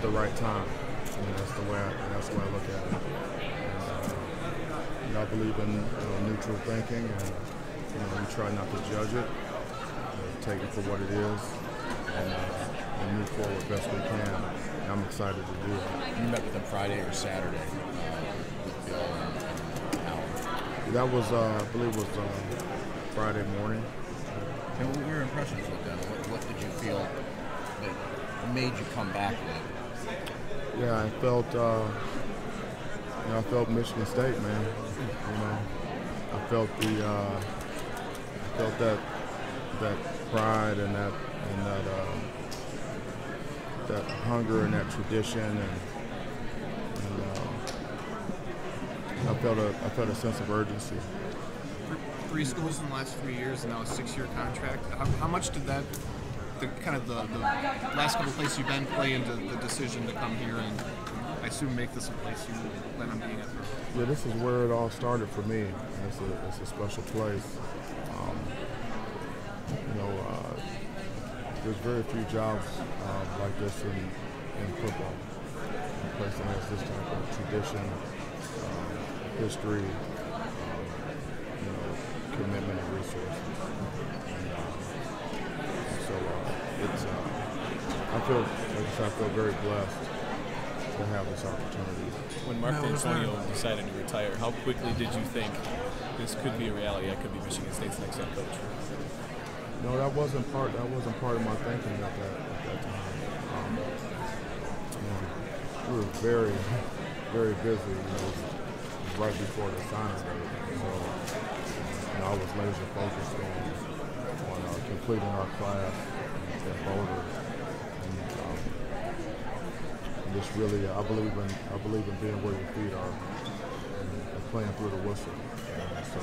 the right time. That's the way I look at it. And I believe in neutral thinking, and you try not to judge it, take it for what it is, and move forward best we can. And I'm excited to do it. You met with them Friday or Saturday with Bill and Alan? That was, I believe, it was Friday morning. And what were your impressions with them? What did you feel that made you come back with? Yeah, I felt, I felt Michigan State, man. I felt that pride and that hunger and that tradition, and I felt a sense of urgency. 3 schools in the last 3 years, and now a 6-year contract. How much did that, the last couple places you've been, play into the decision to come here and I assume make this a place you plan on being at? Yeah, this is where it all started for me. It's a special place. There's very few jobs like this in football. A place that has this type of tradition, history, commitment and resources. And so I feel very blessed to have this opportunity. When Mark D'Antonio decided to retire, how quickly did you think this could be a reality? That could be Michigan State's next head coach? No, that wasn't part of my thinking at that time. We were very, very busy. It was right before the signing date, so I was laser focused on completing our class at Boulder. Just really, I believe in being where your feet are and playing through the whistle. So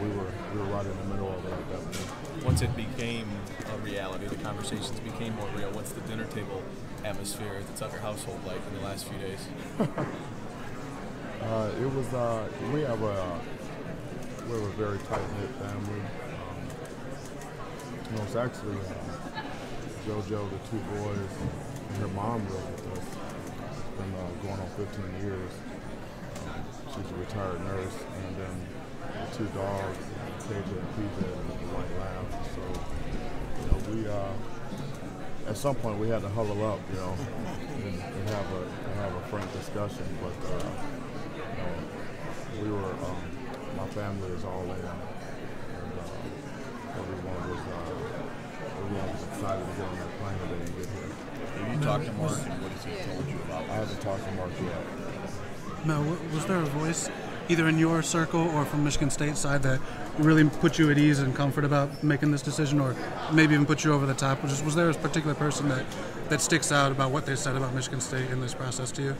we were right in the middle of that. Once it became a reality, the conversations became more real. What's the dinner table atmosphere at the Tucker household like in the last few days? It was. We're a very tight-knit family. It's actually JoJo, the 2 boys, and her mom lived with us. It's been going on 15 years. She's a retired nurse, and then the 2 dogs, KJ and PJ, and the white lab. So, we at some point we had to huddle up, and have a frank discussion. But we were. My family is all in, and everyone was excited to get on that plane today and get here. Have you talked to Mark, and what has he told you about? I haven't talked to Mark yet. Mel, was there a voice, either in your circle or from Michigan State's side, that really put you at ease and comfort about making this decision, or maybe even put you over the top? Was there a particular person that sticks out about what they said about Michigan State in this process to you?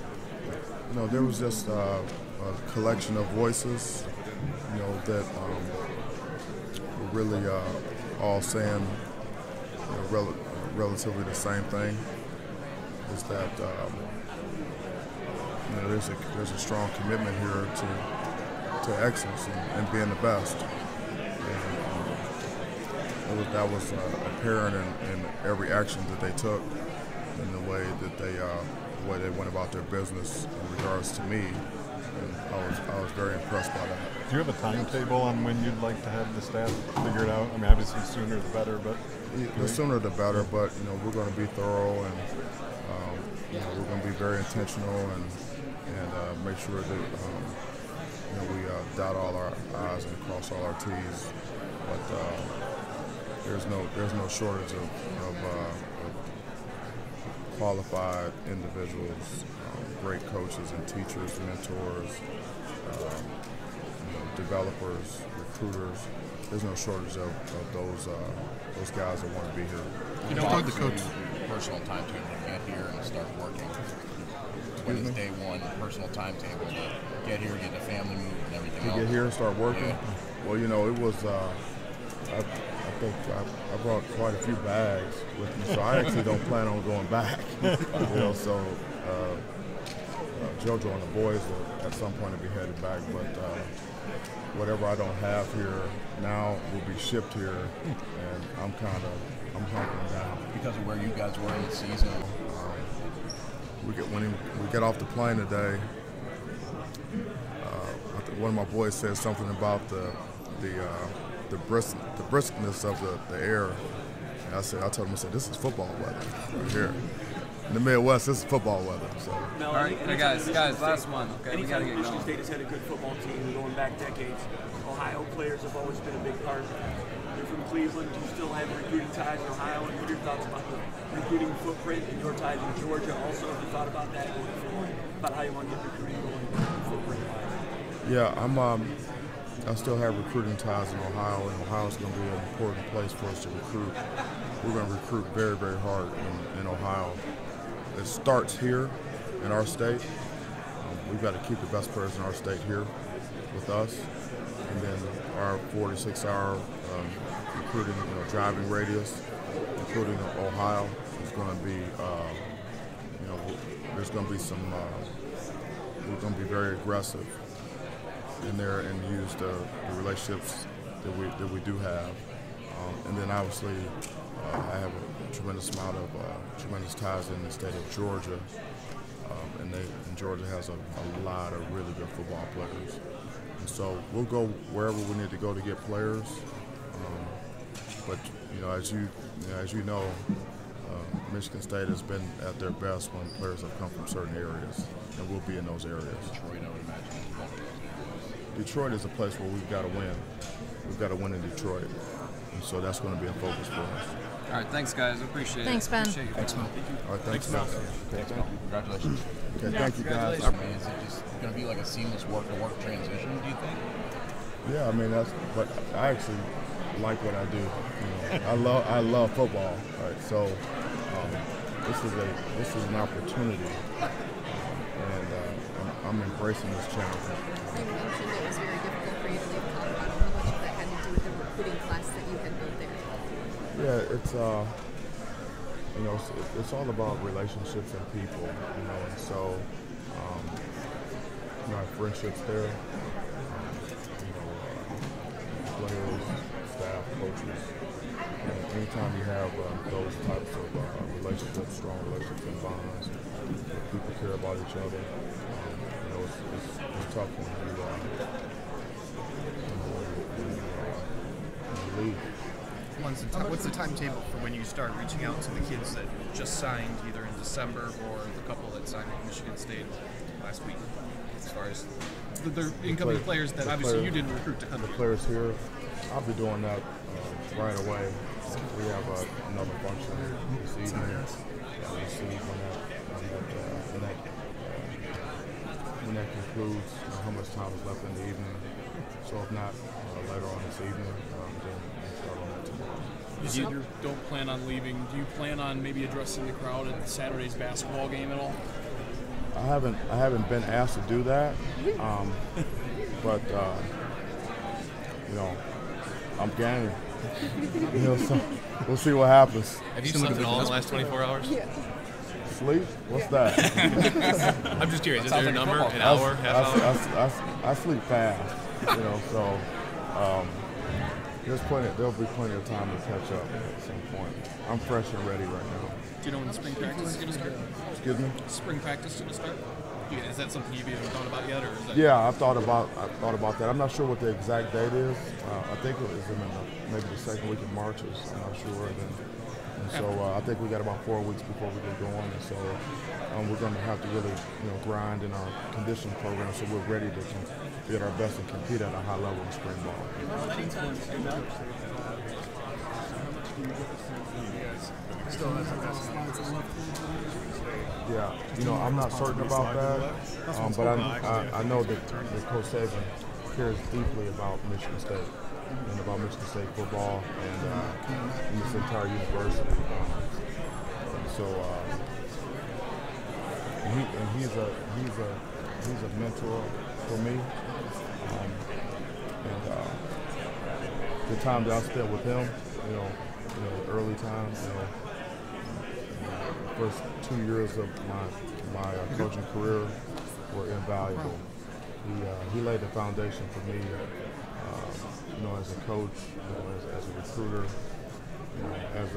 No, there was just a collection of voices, that were really all saying relatively the same thing. Is that there's a strong commitment here to excellence and being the best. And that was apparent in every action that they took, in the way that they went about their business in regards to me. And I was very impressed by that. Do you have a timetable on when you'd like to have the staff figured out? I mean, obviously sooner the better, but the sooner the better. But we're going to be thorough, and we're going to be very intentional, and make sure that we dot all our I's and cross all our T's. But there's no shortage of qualified individuals, great coaches and teachers, mentors, developers, recruiters. There's no shortage of those guys that want to be here. You know, the coach personal timetable to get here and start working. When is day one, personal timetable to get here, get the family moved and everything else? Get here and start working. Yeah. Well, it was. I think I brought quite a few bags with me, so I actually don't plan on going back. So JoJo and the boys will at some point will be headed back, but whatever I don't have here now will be shipped here, and I'm hunkering down. Because of where you guys were in the season? when we get off the plane today, I think one of my boys said something about the briskness of the air. And I told him, I said, this is football weather right here. In the Midwest, this is football weather. So. All right, hey guys, last one. Okay, we gotta get Michigan going. State has had a good football team going back decades. Ohio players have always been a big part. You're from Cleveland. Do you still have recruiting ties in Ohio? And what are your thoughts about the recruiting footprint and your ties in Georgia? Also, have you thought about that going forward? About how you want to get recruiting going footprint-wise? Yeah, I still have recruiting ties in Ohio, and Ohio is going to be an important place for us to recruit. We're going to recruit very, very hard in Ohio. It starts here in our state. We've got to keep the best players in our state here with us, and then our 4 to 6 hour recruiting, driving radius, including Ohio, is going to be, there's going to be some. We're going to be very aggressive in there and use the relationships that we do have, and then obviously I have a tremendous amount of tremendous ties in the state of Georgia, and Georgia has a lot of really good football players, and so we'll go wherever we need to go to get players. But as you know, Michigan State has been at their best when players have come from certain areas, and we'll be in those areas. Detroit, I would imagine. Detroit is a place where we've got to win. We've got to win in Detroit, and so that's going to be a focus for us. All right, thanks guys, appreciate it. Thanks, Ben. Appreciate you. Thanks, Mel. All right, thanks, Mel. Thanks, Mel. Congratulations. Okay, thank you, guys. I mean, is it just going to be like a seamless work-to-work transition, do you think? Yeah, I mean but I actually like what I do. I love football. Right? So this is an opportunity, and I'm embracing this challenge. You mentioned it was very difficult for you to leave Colorado. How much of that had to do with the recruiting class that you had built there? Yeah, it's all about relationships and people, and so I have friendships there, players, staff, coaches. And anytime you have those types of relationships, strong relationships and bonds, people care about each other. It's tough when you leave. What's the timetable for when you start reaching out to the kids that just signed either in December or the couple that signed at Michigan State last week? As far as the incoming players that obviously you didn't recruit to come. The players here, I'll be doing that right away. We have another function this evening. We'll see when that concludes, how much time is left in the evening. So if not, later on this evening, then we'll start on that tomorrow. You said you don't plan on leaving. Do you plan on maybe addressing the crowd at Saturday's basketball game at all? I haven't been asked to do that, but I'm game. So we'll see what happens. Have you slept at all in the last 24 hours? Yeah. Sleep? What's that? I'm just curious. Is there a number? An hour? Half hour? I sleep fast. So there'll be plenty of time to catch up at some point. I'm fresh and ready right now. Do you know when the spring practice is going to start? Excuse me? Spring practice is going to start? Is that something you've even thought about yet, or is that? Yeah, I've thought about that. I'm not sure what the exact date is. I think it was in maybe the second week of March. I'm not sure. And so I think we got about 4 weeks before we get going. And so we're going to have to really grind in our conditioning program so we're ready to be at our best and compete at a high level in spring ball. Yeah, I'm not certain about that, but I know that Coach Saban cares deeply about Michigan State and about Michigan State football and this entire university. He's a mentor for me, and the time that I spent with him, early times, first 2 years of my coaching career were invaluable. He laid the foundation for me, as a coach, as a recruiter, as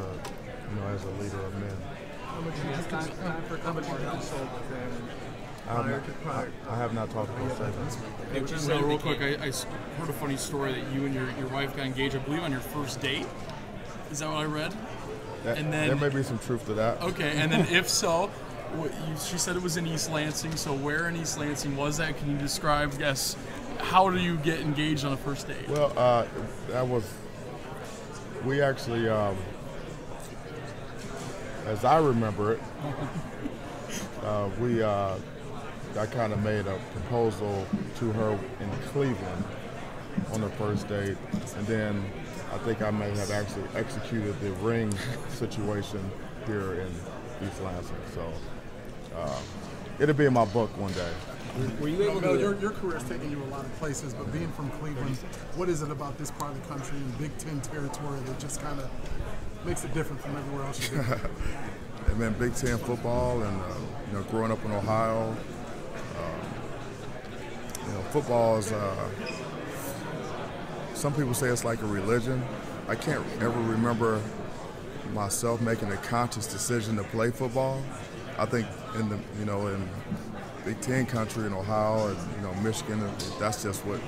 a leader of men. I have not talked about that. Hey, just real quick, I heard a funny story that you and your wife got engaged, I believe, on your first date. Is that what I read? And then, there may be some truth to that. Okay, and then if so, she said it was in East Lansing. So where in East Lansing was that? Can you describe? Yes. How do you get engaged on a first date? Well, we actually, as I remember it, I kind of made a proposal to her in Cleveland on the first date, and then I think I may have actually executed the ring situation here in East Lansing. So it'll be in my book one day. Were you able to? Your career's taken you a lot of places, but being from Cleveland, what is it about this part of the country and Big Ten territory that just kind of makes it different from everywhere else you go? And then Big Ten football, and growing up in Ohio, football is. Some people say it's like a religion. I can't ever remember myself making a conscious decision to play football. I think in Big Ten country in Ohio and Michigan, that's just what